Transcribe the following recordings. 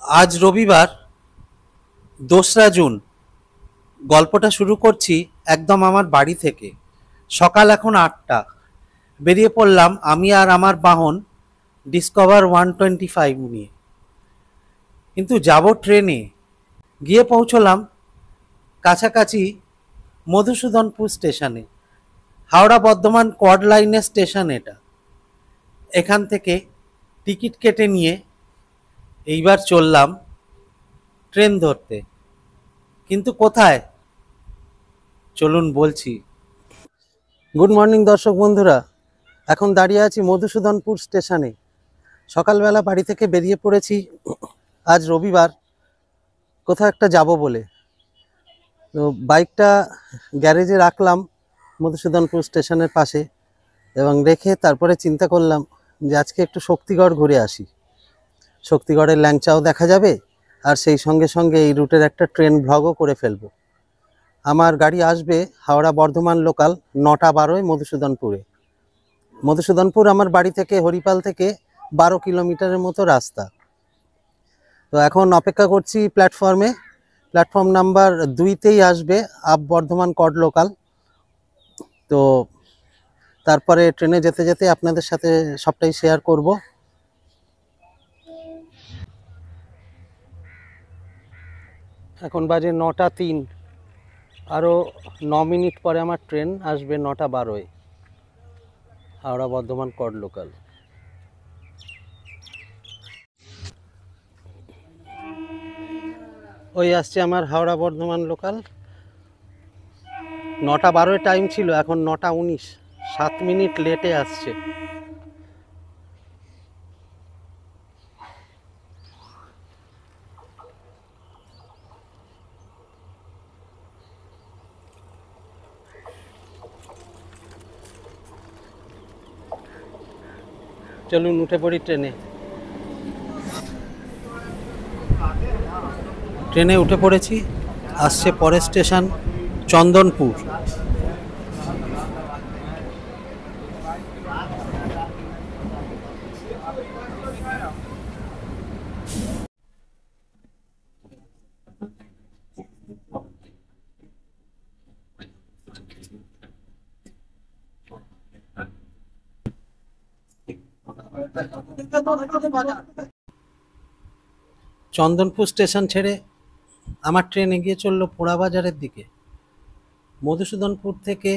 আজ রবিবার ২রা জুন। গল্পটা শুরু করছি একদম আমার বাড়ি থেকে। সকাল এখন ৮টা। বেরিয়ে পড়লাম আমি আর আমার বাহন ডিসকভার 125 নিয়ে। কিন্তু যাব ট্রেনে। গিয়ে পৌঁছলাম কাছাকাছি মধুসূদনপুর স্টেশনে। হাওড়া বর্ধমান কোয়াড লাইনের স্টেশন এটা। এখান থেকে টিকিট কেটে নিয়ে এইবার চললাম ট্রেন ধরতে। কিন্তু কোথায়, চলুন বলছি। গুড মর্নিং দর্শক বন্ধুরা, এখন দাঁড়িয়ে আছি মধুসূদনপুর স্টেশনে। সকালবেলা বাড়ি থেকে বেরিয়ে পড়েছি আজ রবিবার কোথাও একটা যাব বলে। তো বাইকটা গ্যারেজে রাখলাম মধুসূদনপুর স্টেশনের পাশে, এবং রেখে তারপরে চিন্তা করলাম যে আজকে একটু শক্তিগড় ঘুরে আসি। শক্তিগড়ের ল্যাংচাও দেখা যাবে, আর সেই সঙ্গে সঙ্গে এই রুটের একটা ট্রেন ভ্লগও করে ফেলবো। আমার গাড়ি আসবে হাওড়া বর্ধমান লোকাল ৯টা ১২-য় মধুসূদনপুরে। মধুসূদনপুর আমার বাড়ি থেকে, হরিপাল থেকে ১২ কিলোমিটারের মতো রাস্তা। তো এখন অপেক্ষা করছি প্ল্যাটফর্মে। প্ল্যাটফর্ম নাম্বার ২-তেই আসবে আপ বর্ধমান কড লোকাল। তো তারপরে ট্রেনে যেতে যেতে আপনাদের সাথে সবটাই শেয়ার করব। এখন বাজে ৯টা ৩। আরও ৯ মিনিট পরে আমার ট্রেন আসবে ৯টা ১২-য় হাওড়া বর্ধমান কড লোকাল। ওই আসছে আমার হাওড়া বর্ধমান লোকাল। ৯টা ১২-য় টাইম ছিল, এখন ৯টা ১৯, ৭ মিনিট লেটে আসছে। চলুন উঠে পড়ি ট্রেনে। ট্রেনে উঠে পড়েছি। আসছে পরের স্টেশন চন্দনপুর। চন্দনপুর স্টেশন ছেড়ে আমার ট্রেন এগিয়ে চলল পোড়াবাজারের দিকে। মধুসূদনপুর থেকে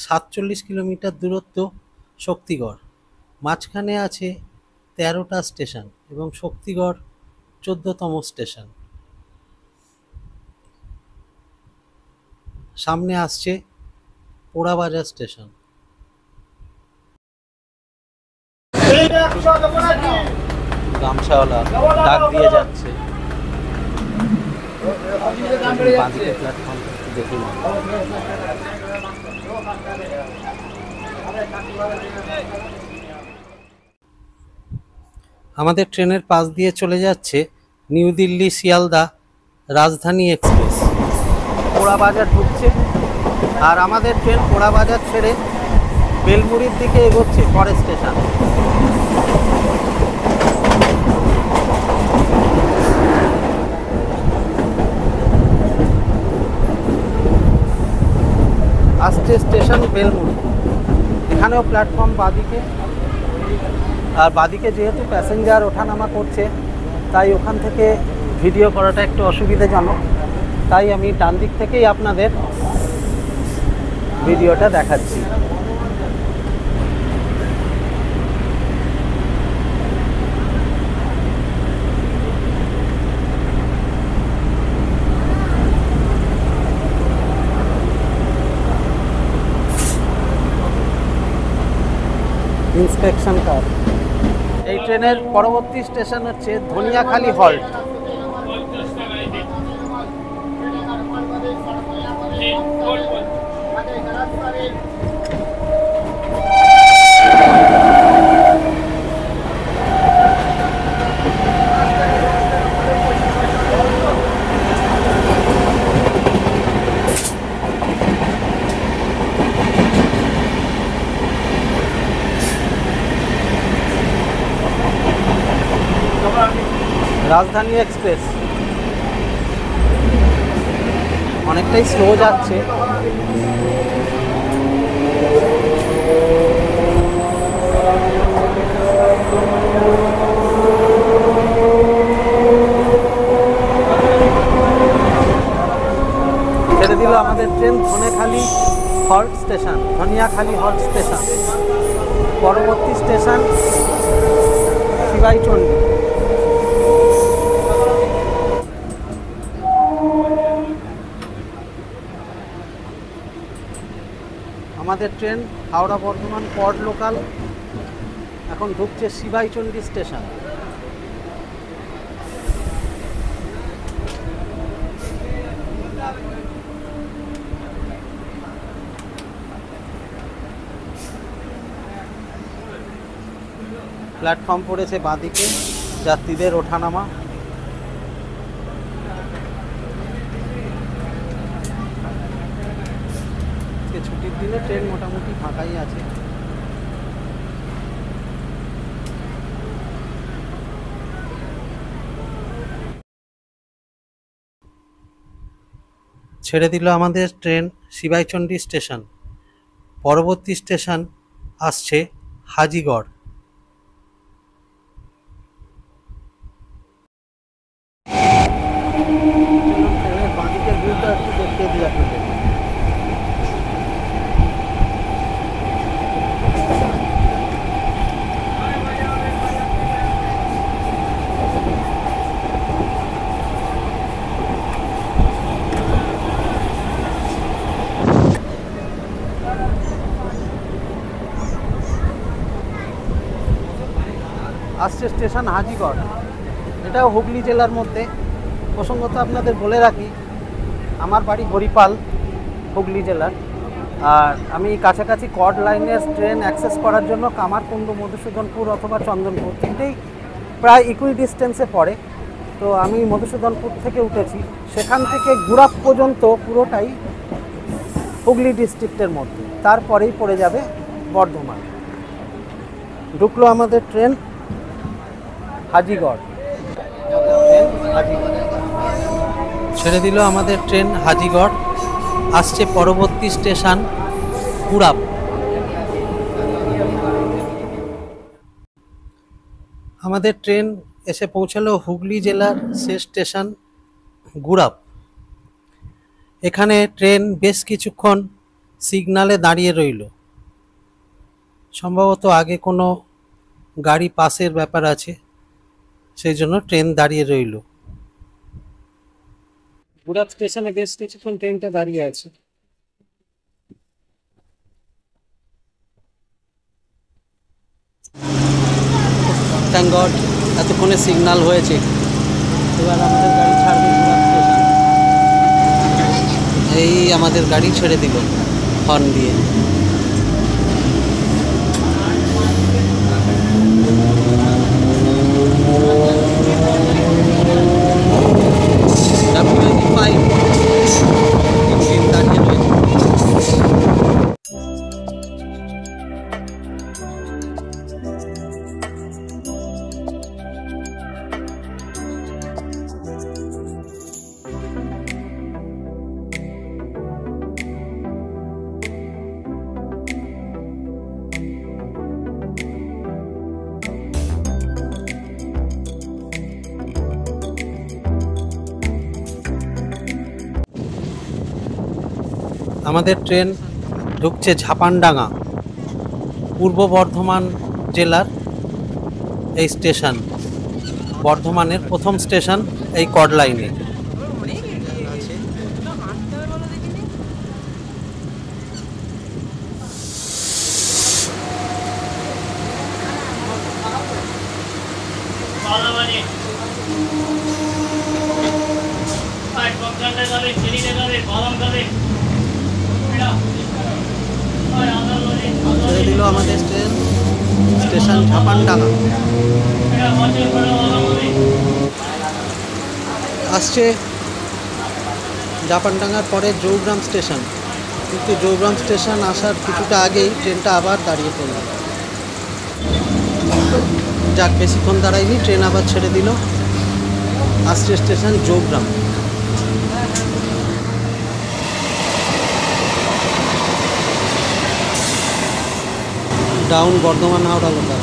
৪৭ কিলোমিটার দূরত্ব শক্তিগড়। মাঝখানে আছে ১৩টা স্টেশন এবং শক্তিগড় ১৪তম স্টেশন। সামনে আসছে পোড়াবাজার স্টেশন। গামছাওয়ালা ডাক দিয়ে যাচ্ছে। বাঁদিকে প্ল্যাটফর্ম দেখুন। আমাদের ট্রেনের পাশ দিয়ে চলে যাচ্ছে নিউ দিল্লি শিয়ালদা রাজধানী এক্সপ্রেস। পোড়াবাজার ঢুকছে, আর আমাদের ট্রেন পোড়াবাজার ছেড়ে বেলমুড়ির দিকে এগোচ্ছে পরের স্টেশন। আসছে স্টেশন বেলমুড়ি। এখানেও প্ল্যাটফর্ম বাঁদিকে, আর বাঁদিকে যেহেতু প্যাসেঞ্জার ওঠানামা করছে তাই ওখান থেকে ভিডিও করাটা একটু অসুবিধাজনক, তাই আমি ডান দিক থেকেই আপনাদের ভিডিওটা দেখাচ্ছি। Inspection car. এই ট্রেনের পরবর্তী স্টেশন হচ্ছে ধনিয়াখালী হল্ট। রাজধানী এক্সপ্রেস অনেকটাই স্লো যাচ্ছে। ছেড়ে দিল আমাদের train Dhanekhali halt station, Dhaniakhali halt station. পরবর্তী স্টেশন শিবাইচন্ডী। আমাদের ট্রেন হাওড়া বর্ধমান পড লোকাল এখন ঢুকছে শিবাইচন্ডী স্টেশন। প্ল্যাটফর্ম পড়েছে বাঁদিকে, যাত্রীদের ওঠানামা। ছুটির দিনে ট্রেন মোটামুটি ফাঁকাই আছে। ছেড়ে দিল আমাদের ট্রেন শিবাইচন্ডী স্টেশন। পরবর্তী স্টেশন আসছে হাজিগড়। ট্রেনের বাঁদিকের ভিউটা একটু দেখিয়ে দিই আপনাদের। আসছে স্টেশন হাজিগড়, এটাও হুগলি জেলার মধ্যে। প্রসঙ্গত আপনাদের বলে রাখি, আমার বাড়ি হরিপাল, হুগলি জেলার। আর আমি কাছাকাছি কর্ড লাইনের ট্রেন অ্যাক্সেস করার জন্য কামারকুণ্ডু, মধুসূদনপুর অথবা চন্দনপুর তিনটেই প্রায় ইকুই ডিস্টেন্সে পড়ে। তো আমি মধুসূদনপুর থেকে উঠেছি, সেখান থেকে গুড়াপ পর্যন্ত পুরোটাই হুগলি ডিস্ট্রিক্টের মধ্যে, তারপরেই পড়ে যাবে বর্ধমান। ঢুকলো আমাদের ট্রেন হাজিগড়। ছেড়ে দিল আমাদের ট্রেন হাজিগড়। আসছে পরবর্তী স্টেশন গুড়াপ। আমাদের ট্রেন এসে পৌঁছালো হুগলি জেলার শেষ স্টেশন গুড়াপ। এখানে ট্রেন বেশ কিছুক্ষণ সিগনালে দাঁড়িয়ে রইল। সম্ভবত আগে কোনো গাড়ি পাসের ব্যাপার আছে, সেই জন্য ট্রেন দাঁড়িয়ে রইল। গুড়াপ স্টেশনে বেশ কিছুক্ষণ ট্রেনটা দাঁড়িয়ে আছে। থ্যাঙ্ক গড, এতক্ষণে সিগন্যাল হয়েছে। এবার আমাদের গাড়ি ছাড়বে গুড়াপ স্টেশন। এই আমাদের গাড়ি ছেড়ে দিল হর্ন দিয়ে। আমাদের ট্রেন ঢুকছে ঝাপানডাঙ্গা, পূর্ব বর্ধমান জেলার এই স্টেশন। বর্ধমানের প্রথম স্টেশন এই কর্ড লাইনে। ছেড়ে দিল আমাদের ট্রেন স্টেশন ঝাপানডাঙ্গা। আসছে ঝাপানডাঙ্গার পরে জৌগ্রাম স্টেশন, কিন্তু জৌগ্রাম স্টেশন আসার কিছুটা আগেই ট্রেনটা আবার দাঁড়িয়ে পড়ল। যাক, বেশিক্ষণ দাঁড়ায়নি, ট্রেন আবার ছেড়ে দিল। আসছে station Jogram. Down Bardhaman Howrah local.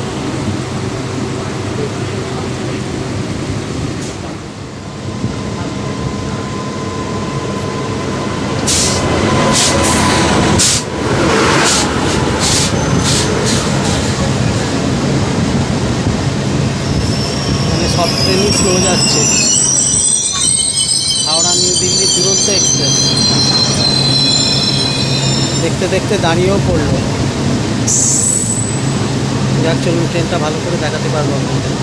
সব ট্রেনই স্লো যাচ্ছে। হাওড়া নিউ দিল্লি দুরন্ত এক্সপ্রেস দেখতে দেখতে দাঁড়িয়েও পড়লো। যাক চলুন, ট্রেনটা ভালো করে দেখাতে পারবো আপনাদের।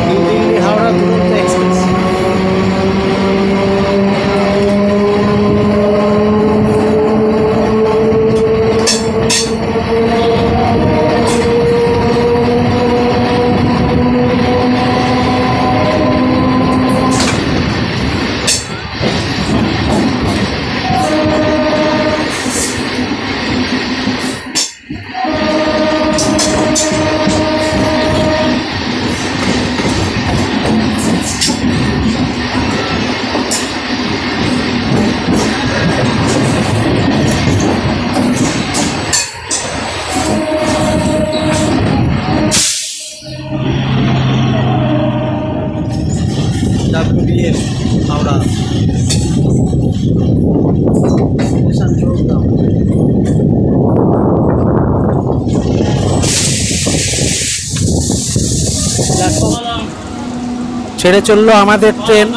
New Delhi Howrah Duronto express. WDF Howrah station Jogram. ছেড়ে চললো আমাদের ট্রেন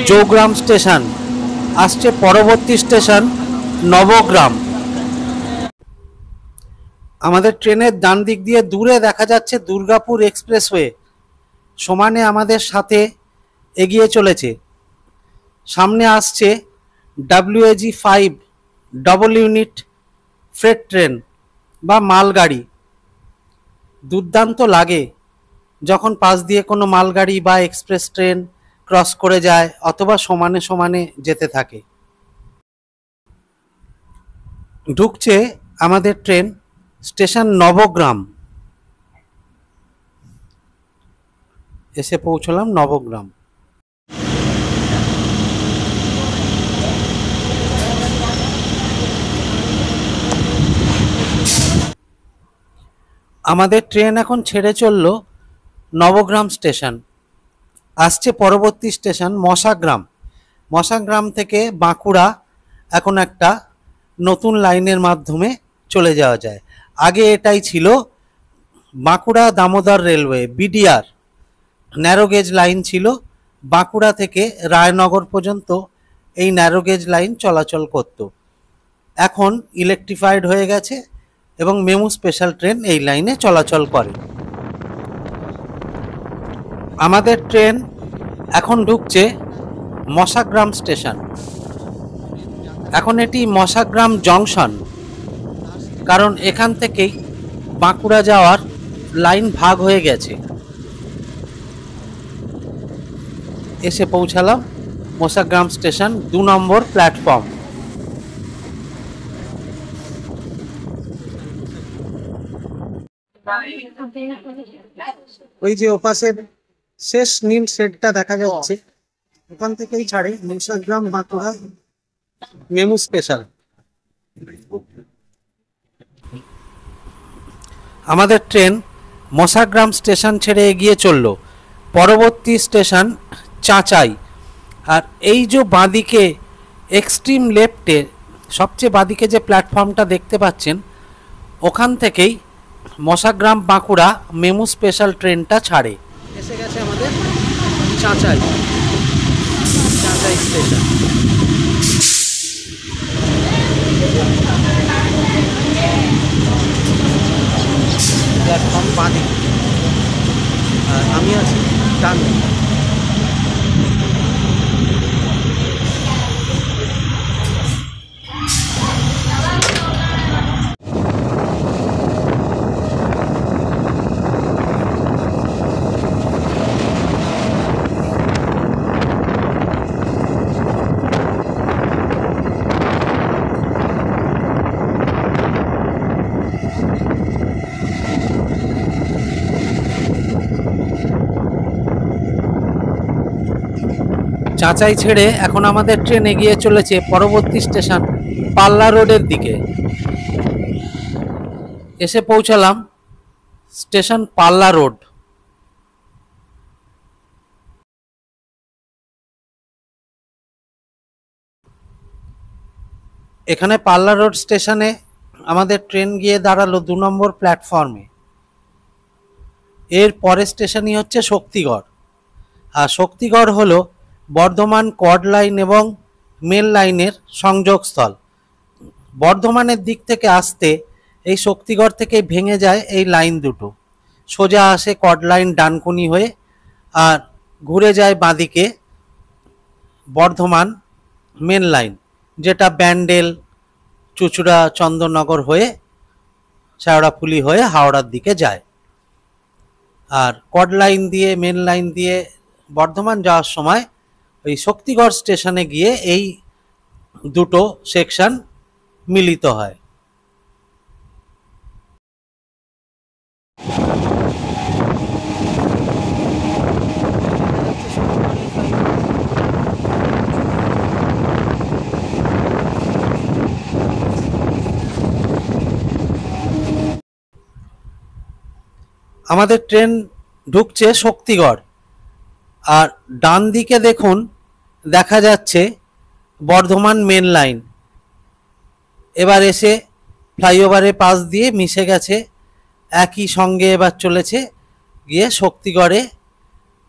জোগ্রাম স্টেশন। আসছে পরবর্তী স্টেশন নবগ্রাম। আমাদের ট্রেনের ডান দিক দিয়ে দূরে দেখা যাচ্ছে দুর্গাপুর এক্সপ্রেসওয়ে সমানে আমাদের সাথে এগিয়ে চলেছে। সামনে আসছে WAG-5 double unit freight train বা মালগাড়ি। দুর্দান্ত লাগে যখন পাশ দিয়ে কোনো মালগাড়ি বা এক্সপ্রেস ট্রেন ক্রস করে যায় অথবা সমানে সমানে যেতে থাকে। ঢুকছে আমাদের ট্রেন স্টেশন নবগ্রাম। এসে পৌঁছলাম নবগ্রাম। আমাদের ট্রেন এখন ছেড়ে চলল নবগ্রাম স্টেশন। আসছে পরবর্তী স্টেশন মশাগ্রাম। মশাগ্রাম থেকে বাঁকুড়া এখন একটা নতুন লাইনের মাধ্যমে চলে যাওয়া যায়। আগে এটাই ছিল Bankura Damodar railway BDR narrow gauge line ছিল। বাঁকুড়া থেকে রায়নগর পর্যন্ত এই ন্যারোগেজ লাইন চলাচল করত। এখন ইলেকট্রিফাইড হয়ে গেছে এবং মেমু স্পেশাল ট্রেন এই লাইনে চলাচল করে। আমাদের ট্রেন এখন ঢুকছে মশাগ্রাম স্টেশন। এখন এটি মশাগ্রাম জংশন, কারণ এখান থেকেই বাঁকুড়া যাওয়ার লাইন ভাগ হয়ে গেছে। এসে পৌঁছালাম মশাগ্রাম স্টেশন 2 নম্বর প্ল্যাটফর্ম। ওই যে ওপাশের শেষ নীল শেডটা দেখা যাচ্ছে, ওখান থেকেই ছাড়ে মশাগ্রাম বাঁকুড়া মেমু স্পেশাল। আমাদের ট্রেন মশাগ্রাম স্টেশন ছেড়ে এগিয়ে চলল। পরবর্তী স্টেশন চাঁচাই। আর এই যে বাঁদিকে এক্সট্রিম লেফটে সবচেয়ে বাঁদিকে যে প্ল্যাটফর্মটা দেখতে পাচ্ছেন, ওখান থেকেই মশাগ্রাম বাঁকুড়া মেমু স্পেশাল ট্রেনটা ছাড়ে। এসে গেছে আমাদের চাঁচাই স্টেশন। প্ল্যাটফর্ম বাঁদিকে আর আমি আছি ডান দিকে। চাঁচাই ছেড়ে এখন আমাদের ট্রেন এগিয়ে চলেছে পরবর্তী স্টেশন পাল্লা রোডের দিকে। এসে পৌঁছালাম স্টেশন পাল্লা রোড। এখানে পাল্লা রোড স্টেশনে আমাদের ট্রেন গিয়ে দাঁড়ালো 2 নম্বর প্ল্যাটফর্মে। এর পরের স্টেশনই হচ্ছে শক্তিগড়। আর শক্তিগড় হলো বর্ধমান কর্ড লাইন এবং মেল লাইনের সংযোগস্থল। বর্ধমানের দিক থেকে আসতে এই শক্তিগড় থেকে ভেঙে যায় এই লাইন দুটো, সোজা আসে কর্ড লাইন ডানকুনি হয়ে আর ঘুরে যায় বাঁদিকে বর্ধমান মেন লাইন, যেটা ব্যান্ডেল, চুচুড়া, চন্দননগর হয়ে শেওড়াফুলি হয়ে হাওড়ার দিকে যায়। আর কর্ড লাইন দিয়ে মেন লাইন দিয়ে বর্ধমান যাওয়ার সময় ওই শক্তিগড় স্টেশনে গিয়ে এই দুটো সেকশন মিলিত হয়। আমাদের ট্রেন ঢুকছে শক্তিগড়, আর ডান দিকে দেখুন দেখা যাচ্ছে বর্ধমান মেন লাইন। এবার এসে ফ্লাইওভারের পাশ দিয়ে মিশে গেছে, একই সঙ্গে এবার চলেছে গিয়ে শক্তিগড়ে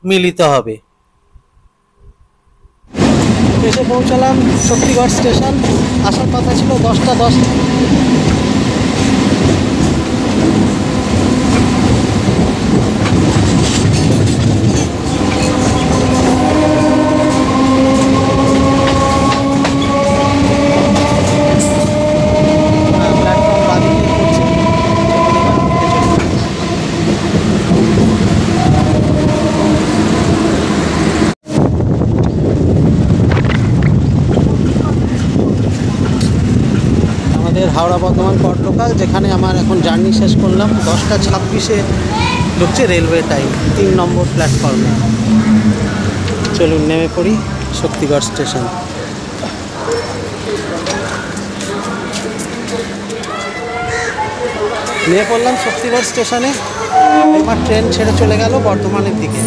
মিলিত হবে। এসে পৌঁছালাম শক্তিগড় স্টেশন। আসার কথা ছিল 10টা 10। হাওড়া বর্ধমান কট লোকাল, যেখানে আমার এখন জার্নি শেষ করলাম। 10টা 26-এ ঢুকছে রেলওয়ে টাইম, 3 নম্বর প্ল্যাটফর্মে। চলুন নেমে পড়ি শক্তিগড় স্টেশন। নেমে পড়লাম শক্তিগড় স্টেশনে। এবার ট্রেন ছেড়ে চলে গেল বর্ধমানের দিকে।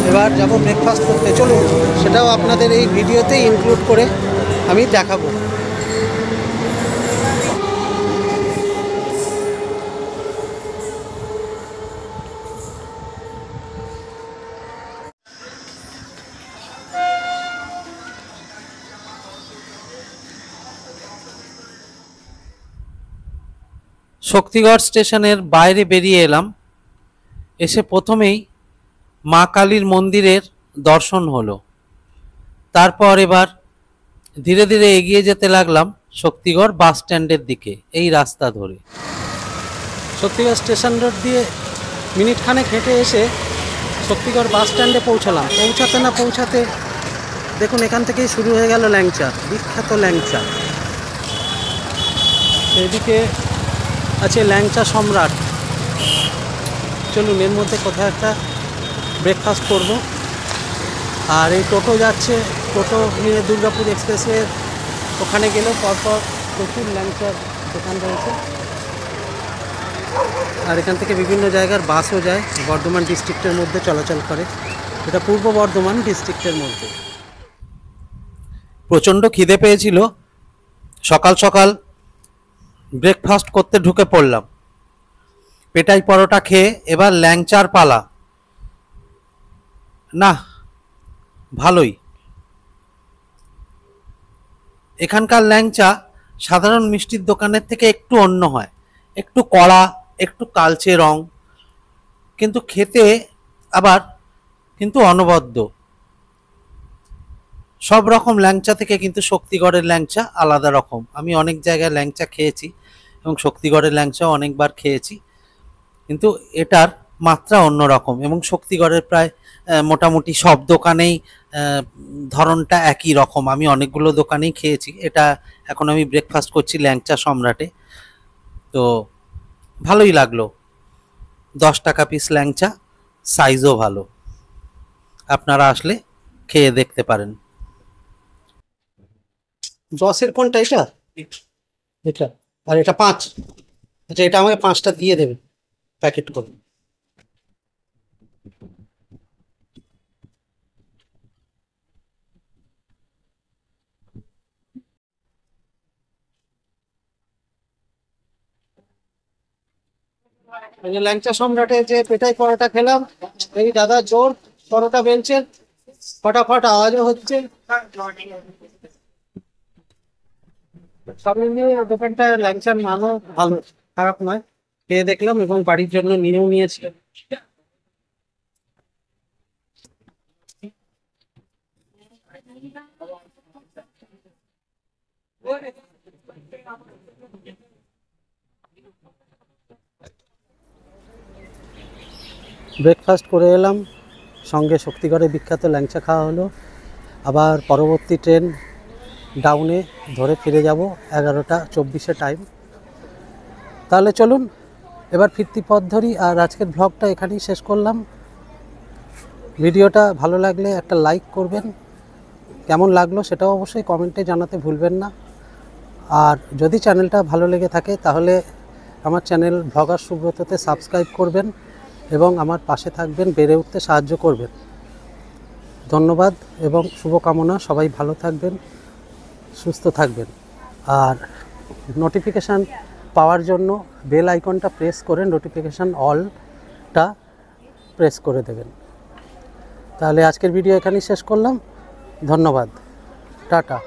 এবার যাব ব্রেকফাস্ট করতে। চলুন সেটাও আপনাদের এই ভিডিওতে ইনক্লুড করে আমি দেখাবো। শক্তিগড় স্টেশনের বাইরে বেরিয়ে এলাম। এসে প্রথমেই মা কালীর মন্দিরের দর্শন হলো। তারপর এবার ধীরে ধীরে এগিয়ে যেতে লাগলাম শক্তিগড় বাস স্ট্যান্ডের দিকে, এই রাস্তা ধরে। শক্তিগড় স্টেশন রোড দিয়ে মিনিট খানেক হেঁটে এসে শক্তিগড় বাস স্ট্যান্ডে পৌঁছালাম। পৌঁছাতে না পৌঁছাতে দেখুন এখান থেকেই শুরু হয়ে গেল ল্যাংচা, বিখ্যাত ল্যাংচা। এদিকে আছে ল্যাংচা সম্রাট। চলুন এর মধ্যে কোথাও একটা ব্রেকফাস্ট করব। আর এই টোটো যাচ্ছে, টোটো নিয়ে দুর্গাপুর এক্সপ্রেসওয়ের ওখানে গেলেও পরপর প্রচুর ল্যাংচার দোকান রয়েছে। আর এখান থেকে বিভিন্ন জায়গার বাসও যায়, বর্ধমান ডিস্ট্রিক্টের মধ্যে চলাচল করে। এটা পূর্ব বর্ধমান ডিস্ট্রিক্টের মধ্যে। প্রচণ্ড খিদে পেয়েছিল, সকাল সকাল ব্রেকফাস্ট করতে ঢুকে পড়লাম। পেটাই পরোটা খেয়ে এবার ল্যাংচার পালা। না, ভালোই। এখানকার ল্যাংচা সাধারণ মিষ্টির দোকানের থেকে একটু অন্য হয়, একটু কড়া, একটু কালচে রং, কিন্তু খেতে আবার কিন্তু অনবদ্য। সব রকম ল্যাংচা থেকে কিন্তু শক্তিগড়ের ল্যাংচা আলাদা রকম। আমি অনেক জায়গায় ল্যাংচা খেয়েছি এবং শক্তিগড়ের ল্যাংচাও অনেকবার খেয়েছি, কিন্তু এটার মাত্রা অন্যরকম। এবং শক্তিগড়ের প্রায় মোটামুটি সব দোকানেই ধরনটা একই রকম। আমি অনেকগুলো দোকানেই খেয়েছি। এটা এখন আমি ব্রেকফাস্ট করছি ল্যাংচা সম্রাটে, তো ভালোই লাগলো। 10 টাকা পিস ল্যাংচা, সাইজও ভালো। আপনারা আসলে খেয়ে দেখতে পারেন। 10-এর কোনটা? এটা এটা আর এটা 5। আচ্ছা, এটা আমাকে 5টা দিয়ে দেবে প্যাকেট করে। এই যে ল্যাংচা সম্রাটে যে পেটাই পরোটা খেলাম, এই দাদা জোর পরোটা বেলছেন, ফটাফট আওয়াজও হচ্ছে। সব মিলিয়ে দোকানটা ল্যাংচার মানও ভালো, খারাপ নয়। খেয়ে দেখলাম এবং বাড়ির জন্য নিয়েও নিয়েছি। ব্রেকফাস্ট করে এলাম, সঙ্গে শক্তিগড়ের বিখ্যাত ল্যাংচা খাওয়া হলো। আবার পরবর্তী ট্রেন ডাউনে ধরে ফিরে যাব 11:24 টাইম। তাহলে চলুন এবার ফিরতি পথ ধরি। আর আজকের ব্লগটা এখানেই শেষ করলাম। ভিডিওটা ভালো লাগলে একটা লাইক করবেন, কেমন লাগলো সেটাও অবশ্যই কমেন্টে জানাতে ভুলবেন না। আর যদি চ্যানেলটা ভালো লেগে থাকে তাহলে আমার চ্যানেল ব্লগার সুব্রততে সাবস্ক্রাইব করবেন এবং আমার পাশে থাকবেন, বেড়ে উঠতে সাহায্য করবেন। ধন্যবাদ এবং শুভকামনা। সবাই ভালো থাকবেন, সুস্থ থাকবেন। আর নোটিফিকেশান পাওয়ার জন্য বেল আইকনটা প্রেস করে নোটিফিকেশান অলটা প্রেস করে দেবেন। তাহলে আজকের ভিডিও এখানেই শেষ করলাম। ধন্যবাদ, টাটা।